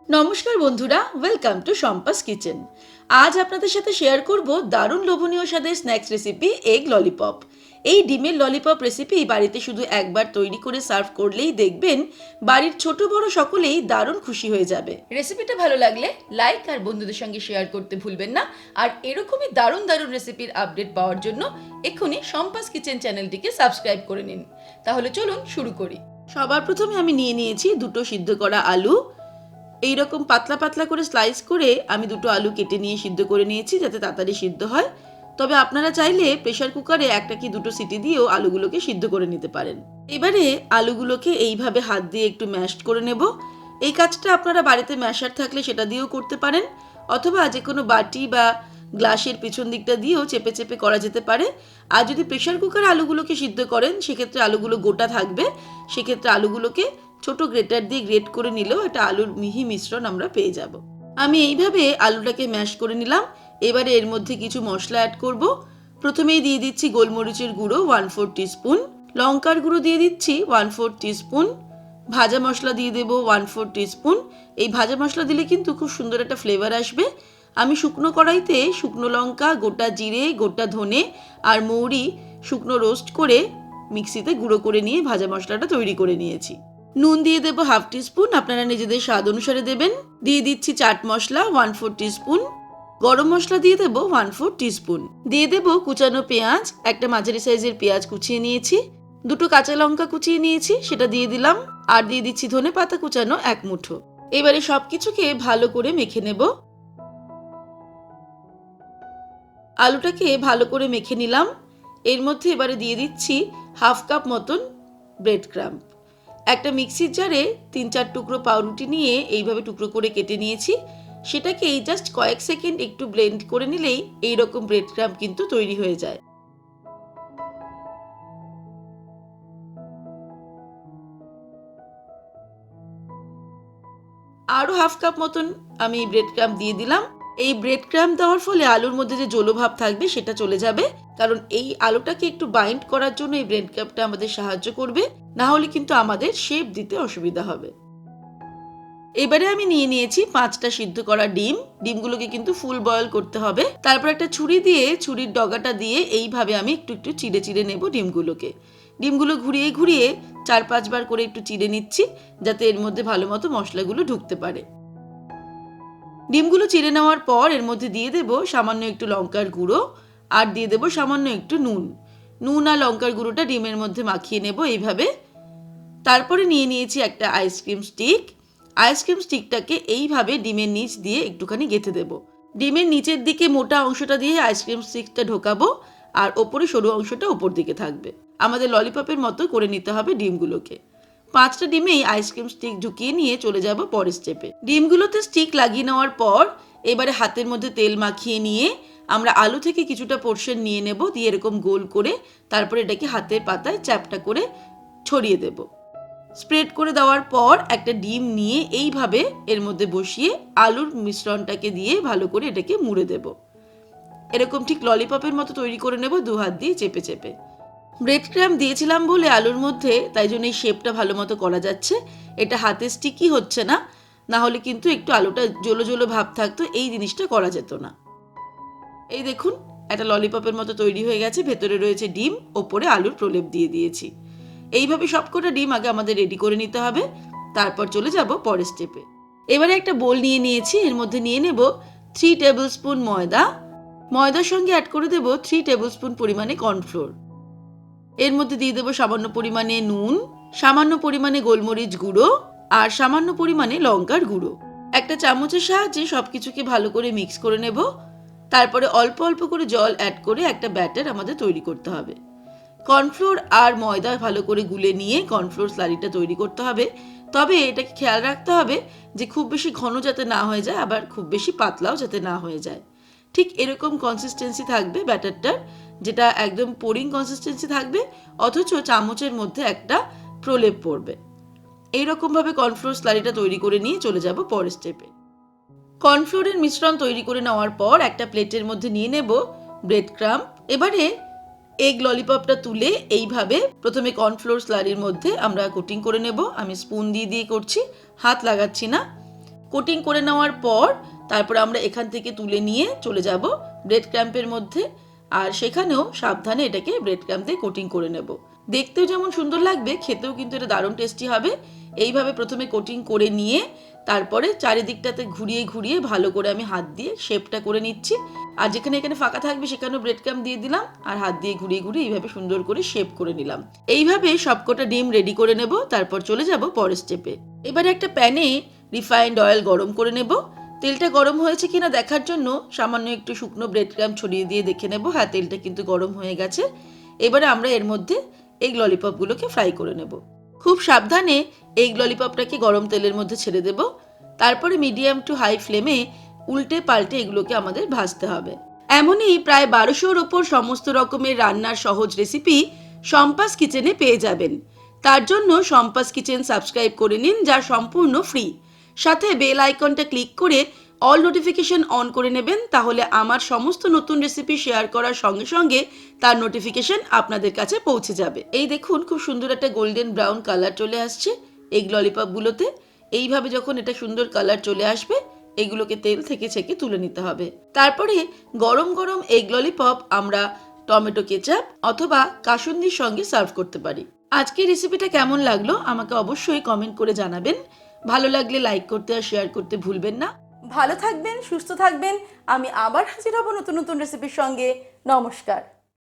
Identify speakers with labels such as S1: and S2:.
S1: নমস্কার বন্ধুরা, welcome to Shampa's kitchen. আজ আপনাদের সাথে শেয়ার করব দারুণ লোভনীয় স্বাদের স্ন্যাক্স রেসিপি এগ ললিপপ। এই ডিমের ললিপপ রেসিপি বাড়িতে শুধু একবার তৈরি করে সার্ভ করলেই দেখবেন বাড়ির ছোট বড় সকলেই দারুণ খুশি হয়ে যাবে। রেসিপিটা ভালো লাগলে লাইক আর বন্ধুদের সঙ্গে শেয়ার করতে ভুলবেন না। আর এরকমই দারুণ দারুণ রেসিপির আপডেট পাওয়ার জন্য এক্ষুনি শম্পাস কিচেন চ্যানেলটিকে সাবস্ক্রাইব করে নিন। তাহলে চলুন শুরু করি। সবার প্রথমে আমি নিয়ে নিয়েছি দুটো সিদ্ধ করা আলু। এইরকম পাতলা পাতলা করে স্লাইস করে আমি দুটো আলু কেটে নিয়ে সিদ্ধ করে নিয়েছি যাতে তাড়াতাড়ি সিদ্ধ হয়। তবে আপনারা চাইলে প্রেসার কুকারে একটা কি দুটো সিটি দিয়েও আলুগুলোকে সিদ্ধ করে নিতে পারেন। এবারে আলুগুলোকে এইভাবে হাত দিয়ে একটু ম্যাশ করে নেব। এই কাজটা আপনারা বাড়িতে ম্যাশার থাকলে সেটা দিয়েও করতে পারেন, অথবা যে কোনো বাটি বা গ্লাসের পিছন দিকটা দিয়েও চেপে চেপে করা যেতে পারে। আর যদি প্রেসার কুকারে আলুগুলোকে সিদ্ধ করেন সেক্ষেত্রে আলুগুলো গোটা থাকবে, সেক্ষেত্রে আলুগুলোকে ছোট গ্রেটার দিয়ে গ্রেট করে নিলেও একটা আলুর মিহি মিশ্রণ আমরা পেয়ে যাব। আমি এইভাবে আলুটাকে ম্যাশ করে নিলাম। এবারে এর মধ্যে কিছু মশলা অ্যাড করব। প্রথমেই দিয়ে দিচ্ছি গোলমরিচের গুঁড়ো 1/4 টিস্পুন, লঙ্কার গুঁড়ো দিয়ে দিচ্ছি 1/4 টিস্পুন, ভাজা মশলা দিয়ে দেবো 1/4 টিস্পুন। এই ভাজা মশলা দিলে কিন্তু খুব সুন্দর একটা ফ্লেভার আসবে। আমি শুকনো কড়াইতে শুকনো লঙ্কা, গোটা জিরে, গোটা ধনে আর মৌরি শুকনো রোস্ট করে মিক্সিতে গুঁড়ো করে নিয়ে ভাজা মশলাটা তৈরি করে নিয়েছি। নুন দিয়ে দেবো 1/2 টিস্পুন, আপনারা নিজেদের স্বাদ অনুসারে দেবেন। দিয়ে দিচ্ছি চাট মশলা 1/4 টিস্পুন, গরম মশলা দিয়ে দেবো 1/4 টিস্পুন। দিয়ে দেবো কুচানো পেঁয়াজ, একটা মাঝারি সাইজের পেঁয়াজ কুচিয়ে নিয়েছি, দুটো কাঁচা লঙ্কা কুচিয়ে নিয়েছি সেটা দিয়ে দিলাম, আর দিয়ে দিচ্ছি ধনে পাতা কুচানো 1 মুঠো। এবারে সবকিছুকে ভালো করে মেখে নেব। আলুটাকে ভালো করে মেখে নিলাম। এর মধ্যে এবারে দিয়ে দিচ্ছি 1/2 কাপ মতন ব্রেড ক্রাম্ব। একটা মিক্সির জারে 3-4 টুকরো পাউরুটি নিয়ে এইভাবে টুকরো করে কেটে নিয়েছি। সেটাকে এই জাস্ট কয়েক সেকেন্ড একটু ব্লেন্ড করে নিলেই এইরকম ব্রেড ক্রাম্ব কিন্তু তৈরি হয়ে যায়। আরও 1/2 কাপ মতন আমি ব্রেড ক্রাম্ব দিয়ে দিলাম। এই ব্রেড ক্রাম্ব দেওয়ার ফলে আলুর মধ্যে যে জলভাব থাকবে সেটা চলে যাবে, কারণ এই আলুটাকে একটু বাইন্ড করার জন্য এই ব্রেড ক্রাম্বটা আমাদের সাহায্য করবে, না হলে কিন্তু আমাদের শেপ দিতে অসুবিধা হবে। এবারে আমি নিয়ে নিয়েছি 5টা সিদ্ধ করা ডিম। ডিমগুলোকে কিন্তু ফুল বয়েল করতে হবে। তারপর একটা ছুরি দিয়ে ছুরির ডগাটা দিয়ে এইভাবে আমি একটু একটু চিড়ে চিড়ে নেব ডিমগুলোকে। ডিমগুলো ঘুরিয়ে ঘুরিয়ে 4-5 বার করে একটু চিড়ে নিচ্ছি যাতে এর মধ্যে ভালো মতো মশলাগুলো ঢুকতে পারে। ডিমগুলো চিড়ে নেওয়ার পর এর মধ্যে দিয়ে দেব সামান্য একটু লঙ্কার গুঁড়ো, আর দিয়ে দেব সামান্য একটু নুন। নুন আর লঙ্কার গুঁড়োটা ডিমের মধ্যে মাখিয়ে নেব এইভাবে। তারপরে নিয়ে নিয়েছি একটা আইসক্রিম স্টিক। আইসক্রিম স্টিকটাকে এইভাবে ডিমের নিচ দিয়ে একটুখানি গেঁথে দেব। ডিমের নিচের দিকে মোটা অংশটা দিয়ে আইসক্রিম স্টিকটা ঢোকাবো, আর ওপরে সরু অংশটা ওপর দিকে থাকবে। আমাদের ললিপপের মতো করে নিতে হবে ডিমগুলোকে। 5টা ডিমেই আইসক্রিম স্টিক ঢুকিয়ে নিয়ে চলে যাব পরের স্টেপে। ডিমগুলোতে স্টিক লাগিয়ে নেওয়ার পর এবারে হাতের মধ্যে তেল মাখিয়ে নিয়ে আমরা আলু থেকে কিছুটা পোর্শন নিয়ে নেব, দিয়ে এরকম গোল করে তারপরে এটাকে হাতের পাতায় চ্যাপটা করে ছড়িয়ে দেব। স্প্রেড করে দেওয়ার পর একটা ডিম নিয়ে এইভাবে এর মধ্যে বসিয়ে আলুর মিশ্রণটাকে দিয়ে ভালো করে এটাকে মুড়ে দেব। এরকম ঠিক ললিপপের মতো তৈরি করে নেব 2 হাত দিয়ে চেপে চেপে। ব্রেড ক্রাম্ব দিয়েছিলাম বলে আলুর মধ্যে, তাই জন্য এই শেপটা ভালো মতো করা যাচ্ছে। এটা হাতে স্টিকি হচ্ছে না, না হলে কিন্তু একটু আলুটা জলো জলো ভাব থাকতো, এই জিনিসটা করা যেত না। এই দেখুন একটা ললিপপের মতো তৈরি হয়ে গেছে। ভেতরে রয়েছে ডিম, ওপরে আলুর প্রলেপ দিয়ে দিয়েছি। এইভাবে সবকটা ডিম আগে আমাদের রেডি করে নিতে হবে, তারপর চলে যাব পরের স্টেপে। এবারে একটা বোল নিয়ে নিয়েছি, এর মধ্যে নিয়ে নেব 3 টেবিল স্পুন ময়দা। ময়দার সঙ্গে অ্যাড করে দেব 3 টেবিল স্পুন পরিমাণে কর্নফ্লোর। এর মধ্যে দিয়ে দেব সামান্য পরিমাণে নুন, সামান্য পরিমাণে গোলমরিচ গুঁড়ো আর সামান্য পরিমাণে লঙ্কার গুঁড়ো। একটা চামচের সাহায্যে সবকিছুকে ভালো করে মিক্স করে নেব। তারপরে অল্প অল্প করে জল অ্যাড করে একটা ব্যাটার আমাদের তৈরি করতে হবে। কর্নফ্লোর আর ময়দা ভালো করে গুলে নিয়ে কর্নফ্লোর স্লারিটা তৈরি করতে হবে। তবে এটাকে খেয়াল রাখতে হবে যে খুব বেশি ঘন যাতে না হয়ে যায়, আবার খুব বেশি পাতলাও যাতে না হয়ে যায়। ঠিক এরকম কনসিস্টেন্সি থাকবে ব্যাটারটার, যেটা একদম পোরিং কনসিস্টেন্সি থাকবে, অথচ চামচের মধ্যে একটা প্রলেপ পড়বে। এইরকমভাবে কর্নফ্লোর স্লারিটা তৈরি করে নিয়ে চলে যাব পরের স্টেপে। কর্নফ্লোরের মিশ্রণ তৈরি করে নেওয়ার পর একটা প্লেটের মধ্যে নিয়ে নেব ব্রেড ক্রাম্ব। এবারে এগ ললিপপটা তুলে এইভাবে প্রথমে কর্নফ্লোর স্লারির মধ্যে আমরা কোটিং করে নেব। আমি স্পুন দিয়ে দিয়ে করছি, হাত লাগাচ্ছি না। কোটিং করে নেওয়ার পর তারপর আমরা এখান থেকে তুলে নিয়ে চলে যাব ব্রেড ক্র্যাম্পের মধ্যে, আর সেখানেও সাবধানে এটাকে ব্রেড ক্র্যাম্প দিয়ে কোটিং করে নেব। দেখতেও যেমন সুন্দর লাগবে, খেতেও কিন্তু এটা দারুণ টেস্টি হবে। এইভাবে প্রথমে কোটিং করে নিয়ে তারপরে চারিদিকটাতে ঘুরিয়ে ঘুরিয়ে ভালো করে আমি হাত দিয়ে শেপটা করে নিচ্ছি। আর যেখানে এখানে ফাঁকা থাকবে সেখানেও ব্রেড ক্রাম্ব দিয়ে দিলাম, আর হাত দিয়ে ঘুরিয়ে ঘুরিয়ে এইভাবে সুন্দর করে শেপ করে নিলাম। এইভাবে সবকটা ডিম রেডি করে নেব, তারপর চলে যাব পরের স্টেপে। এবারে একটা প্যানে রিফাইন্ড অয়েল গরম করে নেব। তেলটা গরম হয়েছে কিনা দেখার জন্য সামান্য একটু শুকনো ব্রেড ক্রাম্ব ছড়িয়ে দিয়ে দেখে নেব। হ্যাঁ, তেলটা কিন্তু গরম হয়ে গেছে। এবারে আমরা এর মধ্যে এগ ললিপপগুলোকে ফ্রাই করে নেব। খুব সাবধানে এগ ললিপপটাকে গরম তেলের মধ্যে ছেড়ে দেব। তারপরে মিডিয়াম টু হাই ফ্লেমে উল্টে পাল্টে এগুলোকে আমাদের ভাজতে হবে। এমনই প্রায় 1200-র ওপর সমস্ত রকমের রান্নার সহজ রেসিপি সম্পাস কিচেনে পেয়ে যাবেন। তার জন্য সম্পাস কিচেন সাবস্ক্রাইব করে নিন, যা সম্পূর্ণ ফ্রি। সাথে বেল আইকনটা ক্লিক করে অল নোটিফিকেশন অন করে নেবেন, তাহলে আমার সমস্ত নতুন রেসিপি শেয়ার করার সঙ্গে সঙ্গে তার নোটিফিকেশন আপনাদের কাছে পৌঁছে যাবে। এই দেখুন, খুব সুন্দর একটা গোল্ডেন ব্রাউন কালার চলে আসছে এগ ললিপপগুলোতে। এইভাবে যখন এটা সুন্দর কালার চলে আসবে, এগুলোকে তেল থেকে ছেঁকে তুলে নিতে হবে। তারপরে গরম গরম এগ ললিপপ আমরা টমেটো কেচাপ অথবা কাসুন্দির সঙ্গে সার্ভ করতে পারি। আজকের রেসিপিটা কেমন লাগলো আমাকে অবশ্যই কমেন্ট করে জানাবেন। ভালো লাগলে লাইক করতে আর শেয়ার করতে ভুলবেন না। ভালো থাকবেন, সুস্থ থাকবেন। আমি আবার হাজির হব নতুন নতুন রেসিপির সঙ্গে। নমস্কার।